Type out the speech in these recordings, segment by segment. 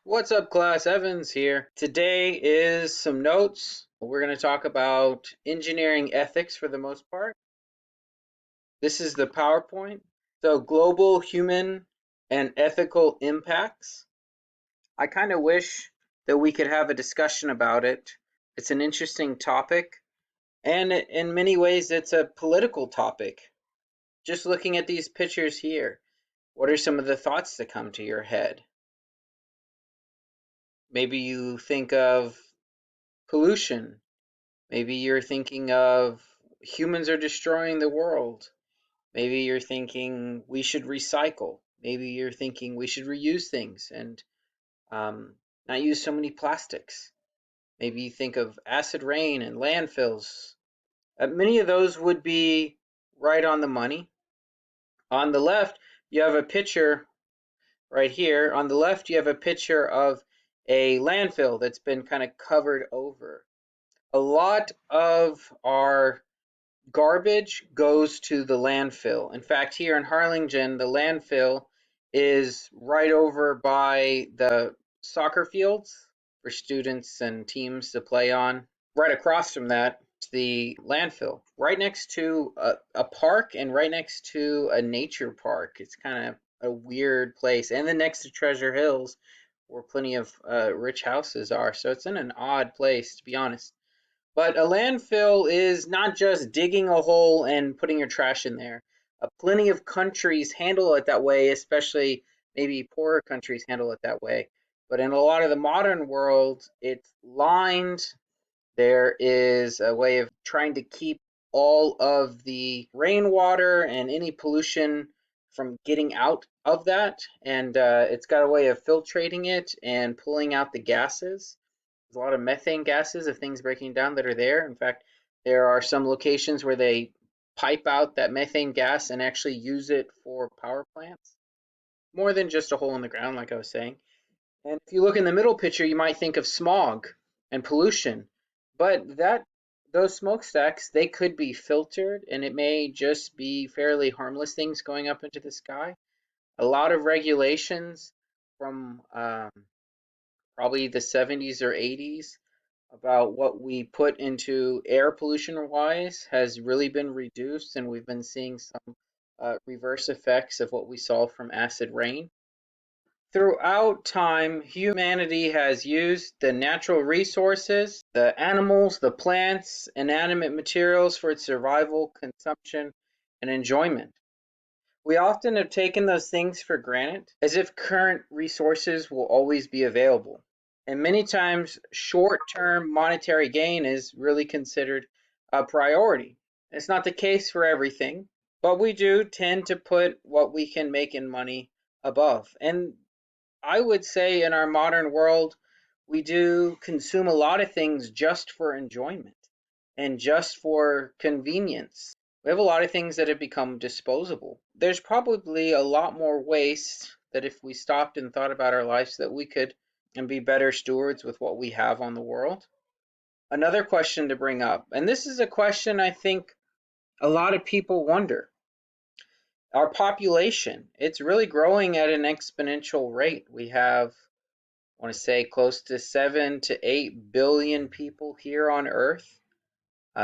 What's up, class? Evans here. Today is some notes. We're going to talk about engineering ethics for the most part. This is the PowerPoint. So, global human and ethical impacts. I kind of wish that we could have a discussion about it. It's an interesting topic, and in many ways, it's a political topic. Just looking at these pictures here, what are some of the thoughts that come to your head? Maybe you think of pollution. Maybe you're thinking of humans are destroying the world. Maybe you're thinking we should recycle. Maybe you're thinking we should reuse things and not use so many plastics. Maybe you think of acid rain and landfills. Many of those would be right on the money. On the left, you have a picture right here. On the left, you have a picture of a landfill that's been kind of covered over. A lot of our garbage goes to the landfill. In fact, here in Harlingen, the landfill is right over by the soccer fields for students and teams to play on. Right across from that, the landfill, right next to a park and right next to a nature park. It's kind of a weird place. And then next to Treasure Hills, where plenty of rich houses are. So it's in an odd place, to be honest. But a landfill is not just digging a hole and putting your trash in there. Plenty of countries handle it that way, especially maybe poorer countries handle it that way. But in a lot of the modern world, it's lined. There is a way of trying to keep all of the rainwater and any pollution from getting out of that. And it's got a way of filtrating it and pulling out the gases. There's a lot of methane gases of things breaking down that are there. In fact, there are some locations where they pipe out that methane gas and actually use it for power plants. More than just a hole in the ground, like I was saying. And if you look in the middle picture, you might think of smog and pollution. But those smokestacks, they could be filtered and it may just be fairly harmless things going up into the sky. A lot of regulations from probably the 70s or 80s about what we put into air pollution wise has really been reduced, and we've been seeing some reverse effects of what we saw from acid rain. Throughout time, humanity has used the natural resources, the animals, the plants, inanimate materials for its survival, consumption, and enjoyment. We often have taken those things for granted, as if current resources will always be available. And many times, short-term monetary gain is really considered a priority. It's not the case for everything, but we do tend to put what we can make in money above. And I would say in our modern world, we do consume a lot of things just for enjoyment and just for convenience. We have a lot of things that have become disposable. There's probably a lot more waste that if we stopped and thought about our lives that we could and be better stewards with what we have on the world. Another question to bring up, and this is a question I think a lot of people wonder. Our population, it's really growing at an exponential rate. We have, I want to say, close to 7 to 8 billion people here on Earth,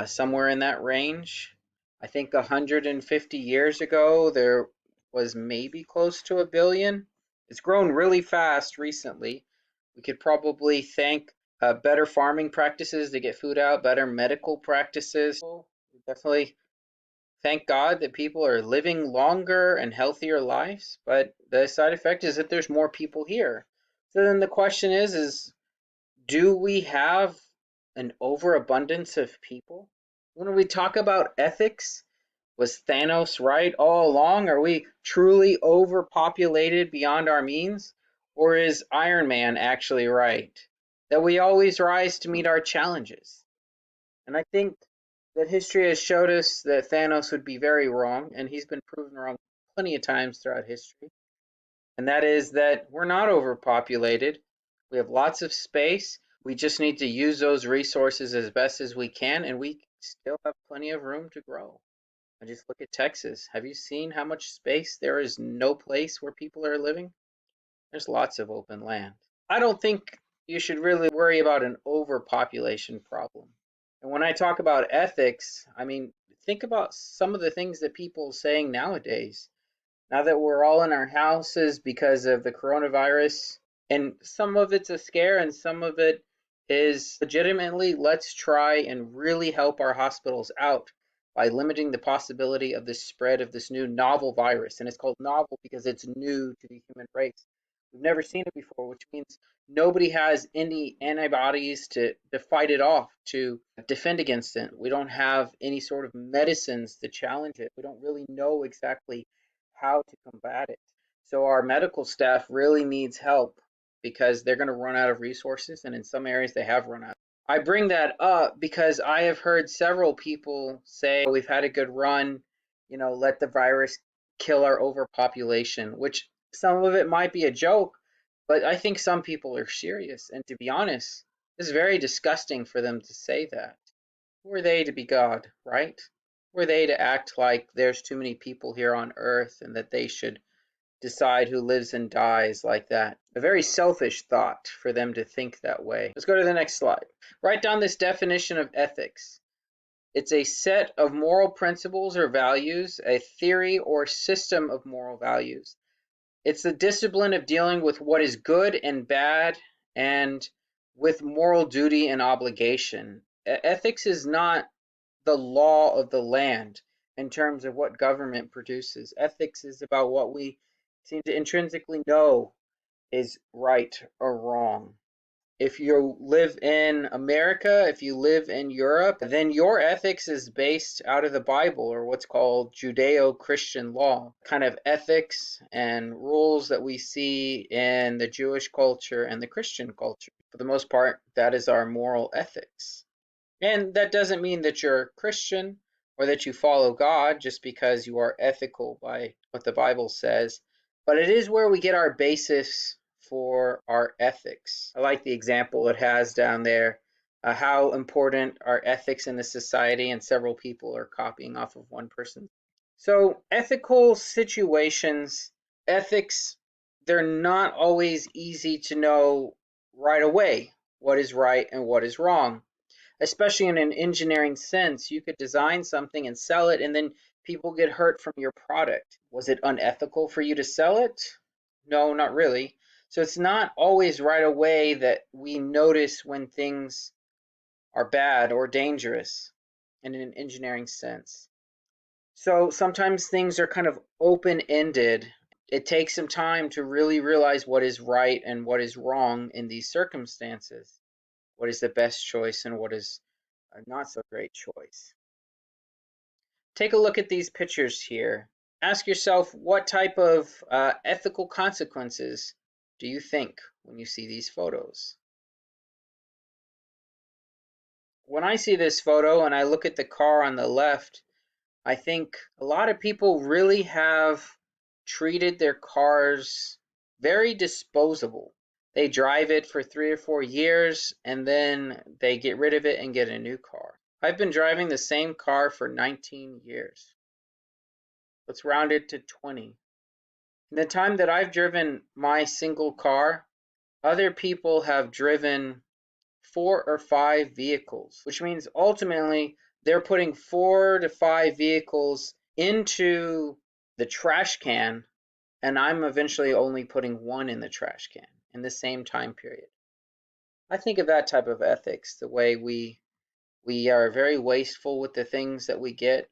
somewhere in that range. I think 150 years ago, there was maybe close to a billion. It's grown really fast recently. We could probably thank better farming practices to get food out, better medical practices. We definitely thank God that people are living longer and healthier lives, but the side effect is that there's more people here. So then the question is do we have an overabundance of people? When we talk about ethics, was Thanos right all along? Are we truly overpopulated beyond our means? Or is Iron Man actually right? That we always rise to meet our challenges. And I think that history has showed us that Thanos would be very wrong, and he's been proven wrong plenty of times throughout history. And that is that we're not overpopulated. We have lots of space. We just need to use those resources as best as we can, and we still have plenty of room to grow. And just look at Texas. Have you seen how much space there is? No place where people are living? There's lots of open land. I don't think you should really worry about an overpopulation problem. And when I talk about ethics, I mean, think about some of the things that people are saying nowadays. Now that we're all in our houses because of the coronavirus, and some of it's a scare and some of it is legitimately, let's try and really help our hospitals out by limiting the possibility of the spread of this new novel virus. And it's called novel because it's new to the human race. We've never seen it before, which means nobody has any antibodies to fight it off, to defend against it. We don't have any sort of medicines to challenge it. We don't really know exactly how to combat it. So our medical staff really needs help because they're going to run out of resources, and in some areas they have run out. I bring that up because I have heard several people say, we've had a good run, let the virus kill our overpopulation, which some of it might be a joke, but I think some people are serious. And to be honest, it's very disgusting for them to say that. Who are they to be God, right? Who are they to act like there's too many people here on earth and that they should decide who lives and dies like that? A very selfish thought for them to think that way. Let's go to the next slide. Write down this definition of ethics. It's a set of moral principles or values, a theory or system of moral values. It's the discipline of dealing with what is good and bad and with moral duty and obligation. Ethics is not the law of the land in terms of what government produces. Ethics is about what we seem to intrinsically know is right or wrong. If you live in America, if you live in Europe, then your ethics is based out of the Bible, or what's called Judeo-Christian law, kind of ethics and rules that we see in the Jewish culture and the Christian culture. For the most part, that is our moral ethics. And that doesn't mean that you're a Christian or that you follow God just because you are ethical by what the Bible says, but it is where we get our basis for our ethics. I like the example it has down there, how important are ethics in the society, and several people are copying off of one person. So, ethical situations, ethics, they're not always easy to know right away what is right and what is wrong, especially in an engineering sense. You could design something and sell it, and then people get hurt from your product. Was it unethical for you to sell it? No, not really. So it's not always right away that we notice when things are bad or dangerous in an engineering sense. So sometimes things are kind of open-ended. It takes some time to really realize what is right and what is wrong in these circumstances. What is the best choice and what is a not so great choice. Take a look at these pictures here. Ask yourself, what type of ethical consequences do you think when you see these photos? When I see this photo and I look at the car on the left, I think a lot of people really have treated their cars very disposable. They drive it for 3 or 4 years and then they get rid of it and get a new car. I've been driving the same car for 19 years. Let's round it to 20. In the time that I've driven my single car, other people have driven 4 or 5 vehicles, which means ultimately they're putting 4 to 5 vehicles into the trash can, and I'm eventually only putting one in the trash can in the same time period. I think of that type of ethics, the way we are very wasteful with the things that we get.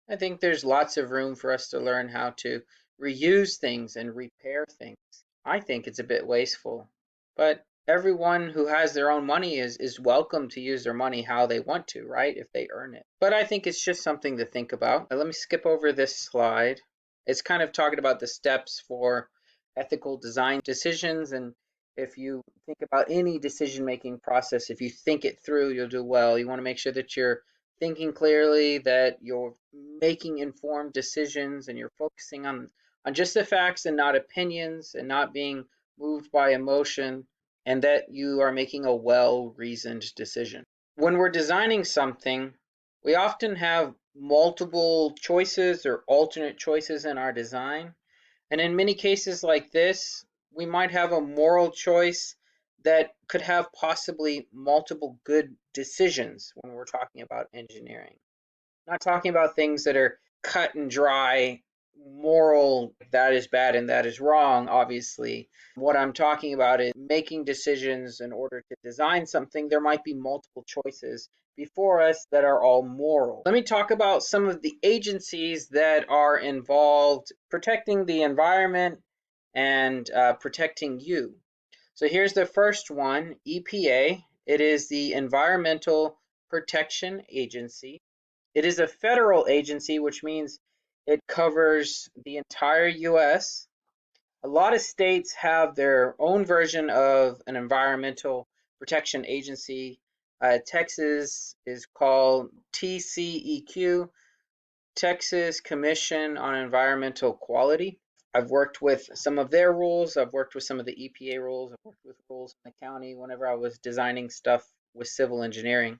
I think there's lots of room for us to learn how to reuse things and repair things. I think it's a bit wasteful, but everyone who has their own money is welcome to use their money how they want to, right? If they earn it. But I think it's just something to think about. Let me skip over this slide. It's kind of talking about the steps for ethical design decisions, and if you think about any decision-making process, if you think it through, you'll do well. You want to make sure that you're thinking clearly, that you're making informed decisions, and you're focusing on just the facts and not opinions, and not being moved by emotion, and that you are making a well-reasoned decision. When we're designing something, we often have multiple choices or alternate choices in our design. And in many cases like this, we might have a moral choice that could have possibly multiple good decisions when we're talking about engineering. Not talking about things that are cut and dry, moral, that is bad and that is wrong, obviously. What I'm talking about is making decisions in order to design something. There might be multiple choices before us that are all moral. Let me talk about some of the agencies that are involved protecting the environment and protecting you. So here's the first one, EPA. It is the Environmental Protection Agency. It is a federal agency, which means it covers the entire US. A lot of states have their own version of an environmental protection agency. Texas is called TCEQ, Texas Commission on Environmental Quality. I've worked with some of their rules. I've worked with some of the EPA rules. I've worked with rules in the county whenever I was designing stuff with civil engineering.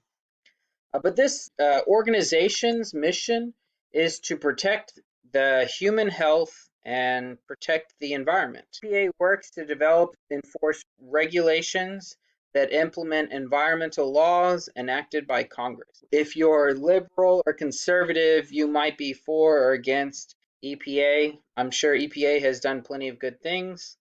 But this organization's mission is to protect the human health and protect the environment. EPA works to develop and enforce regulations that implement environmental laws enacted by Congress. If you're liberal or conservative, you might be for or against EPA. I'm sure EPA has done plenty of good things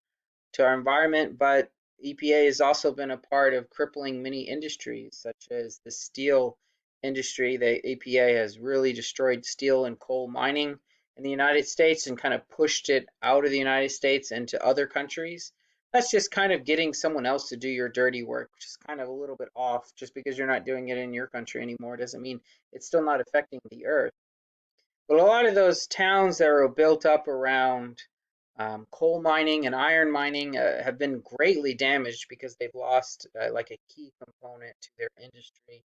to our environment, but EPA has also been a part of crippling many industries, such as the steel industry. The EPA has really destroyed steel and coal mining in the United States and kind of pushed it out of the United States into other countries. That's just kind of getting someone else to do your dirty work, which is kind of a little bit off. Just because you're not doing it in your country anymore doesn't mean it's still not affecting the earth. But a lot of those towns that are built up around coal mining and iron mining have been greatly damaged because they've lost like a key component to their industry,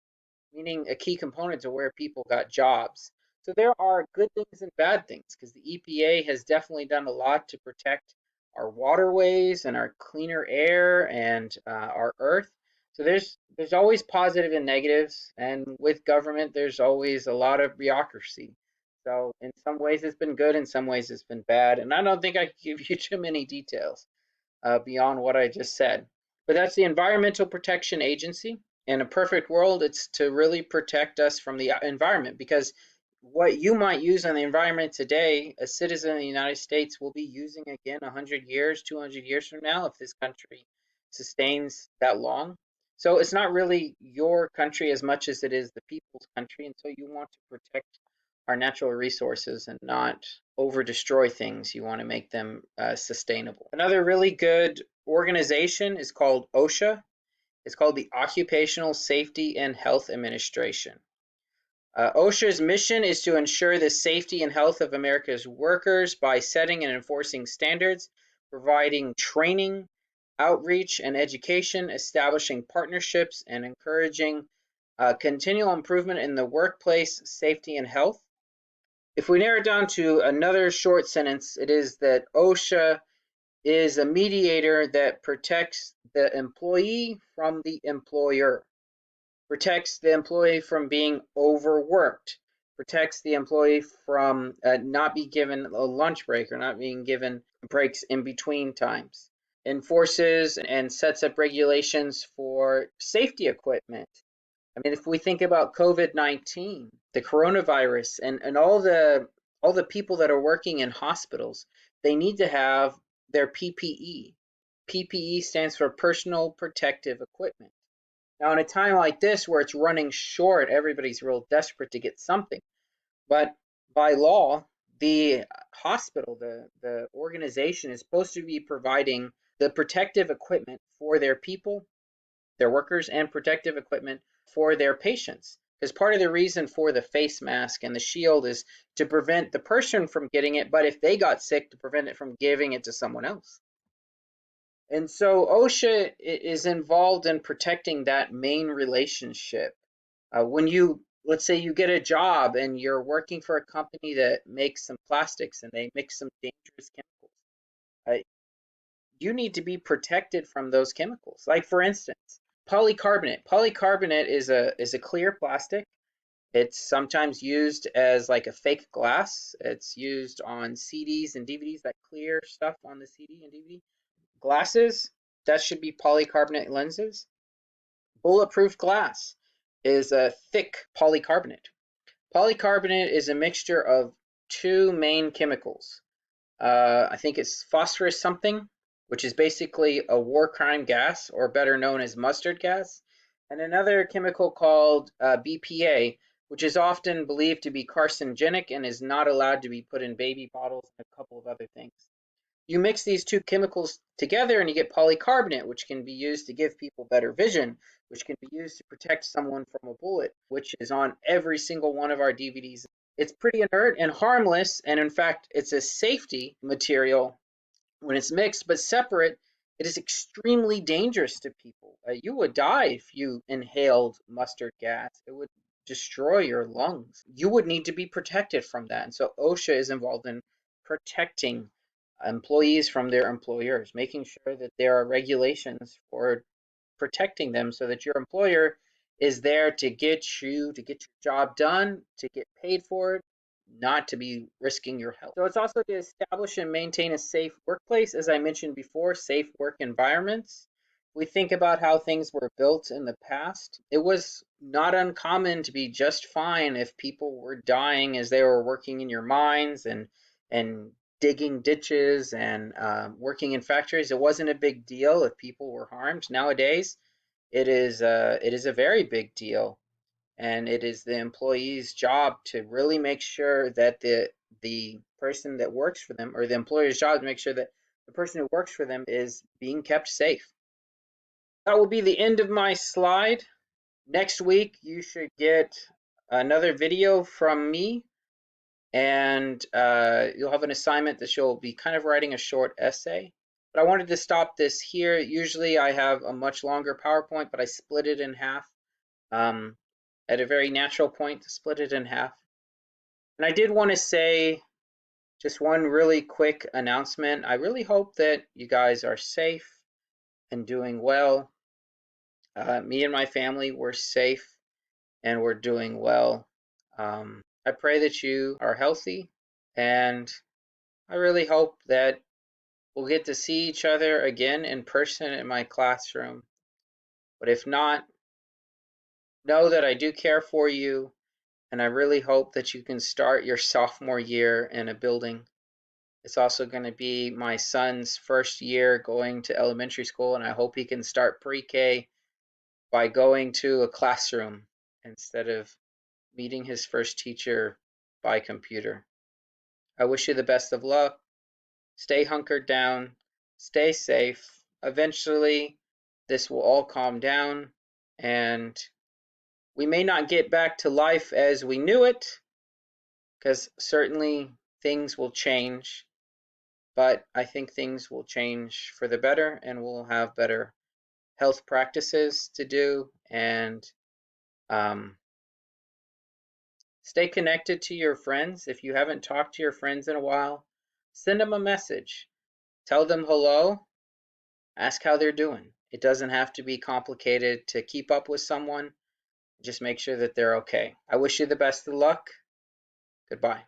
meaning a key component to where people got jobs. So there are good things and bad things because the EPA has definitely done a lot to protect our waterways and our cleaner air and our earth. So there's always positive and negatives, and with government there's always a lot of bureaucracy. So in some ways it's been good, in some ways it's been bad, and I don't think I can give you too many details beyond what I just said. But that's the Environmental Protection Agency. In a perfect world, it's to really protect us from the environment, because what you might use on the environment today, a citizen of the United States will be using again 100 years, 200 years from now, if this country sustains that long. So it's not really your country as much as it is the people's country, and so you want to protect our natural resources and not over destroy things. You want to make them sustainable. Another really good organization is called OSHA. It's called the Occupational Safety and Health Administration. OSHA's mission is to ensure the safety and health of America's workers by setting and enforcing standards, providing training, outreach, and education, establishing partnerships, and encouraging continual improvement in the workplace safety and health. If we narrow it down to another short sentence, it is that OSHA is a mediator that protects the employee from the employer, protects the employee from being overworked, protects the employee from not being given a lunch break or not being given breaks in between times, enforces and sets up regulations for safety equipment. I mean, if we think about COVID-19, the coronavirus, and all the people that are working in hospitals, they need to have their PPE. PPE stands for personal protective equipment. Now, in a time like this where it's running short, everybody's real desperate to get something. But by law, the hospital, the organization is supposed to be providing the protective equipment for their people, their workers, and protective equipment for their patients. Because part of the reason for the face mask and the shield is to prevent the person from getting it, but if they got sick, to prevent it from giving it to someone else. And so OSHA is involved in protecting that main relationship. When you, let's say you get a job and you're working for a company that makes some plastics and they mix some dangerous chemicals, you need to be protected from those chemicals. Like for instance, polycarbonate. Polycarbonate is a clear plastic. It's sometimes used as like a fake glass. It's used on CDs and DVDs, that clear stuff on the CD and DVD. Glasses, that should be polycarbonate lenses. Bulletproof glass is a thick polycarbonate. Polycarbonate is a mixture of two main chemicals. I think it's phosphorus something, which is basically a war crime gas, or better known as mustard gas, and another chemical called BPA, which is often believed to be carcinogenic and is not allowed to be put in baby bottles and a couple of other things. You mix these two chemicals together and you get polycarbonate, which can be used to give people better vision, which can be used to protect someone from a bullet, which is on every single one of our DVDs. It's pretty inert and harmless, and in fact, it's a safety material when it's mixed, but separate, it is extremely dangerous to people. You would die if you inhaled mustard gas. It would destroy your lungs. You would need to be protected from that. And so OSHA is involved in protecting employees from their employers, making sure that there are regulations for protecting them so that your employer is there to get your job done, to get paid for it, not to be risking your health. So it's also to establish and maintain a safe workplace, as I mentioned before, safe work environments. We think about how things were built in the past. It was not uncommon to be just fine if people were dying as they were working in your mines and digging ditches and working in factories. It wasn't a big deal if people were harmed. Nowadays, it is a very big deal, and it is the employee's job to really make sure that the person that works for them, or the employer's job to make sure that the person who works for them is being kept safe. That will be the end of my slide. Next week, you should get another video from me, and you'll have an assignment that you'll be kind of writing a short essay. But I wanted to stop this here. Usually I have a much longer PowerPoint, but I split it in half at a very natural point to split it in half. And I did want to say just one really quick announcement. I really hope that you guys are safe and doing well. Me and my family were safe and we're doing well. I pray that you are healthy, and I really hope that we'll get to see each other again in person in my classroom. But if not, know that I do care for you, and I really hope that you can start your sophomore year in a building. It's also going to be my son's first year going to elementary school, and I hope he can start pre-K by going to a classroom instead of meeting his first teacher by computer. I wish you the best of luck. Stay hunkered down, stay safe. Eventually, this will all calm down, and we may not get back to life as we knew it, because certainly things will change, but I think things will change for the better, and we'll have better health practices to do, and stay connected to your friends. If you haven't talked to your friends in a while, send them a message. Tell them hello. Ask how they're doing. It doesn't have to be complicated to keep up with someone. Just make sure that they're okay. I wish you the best of luck. Goodbye.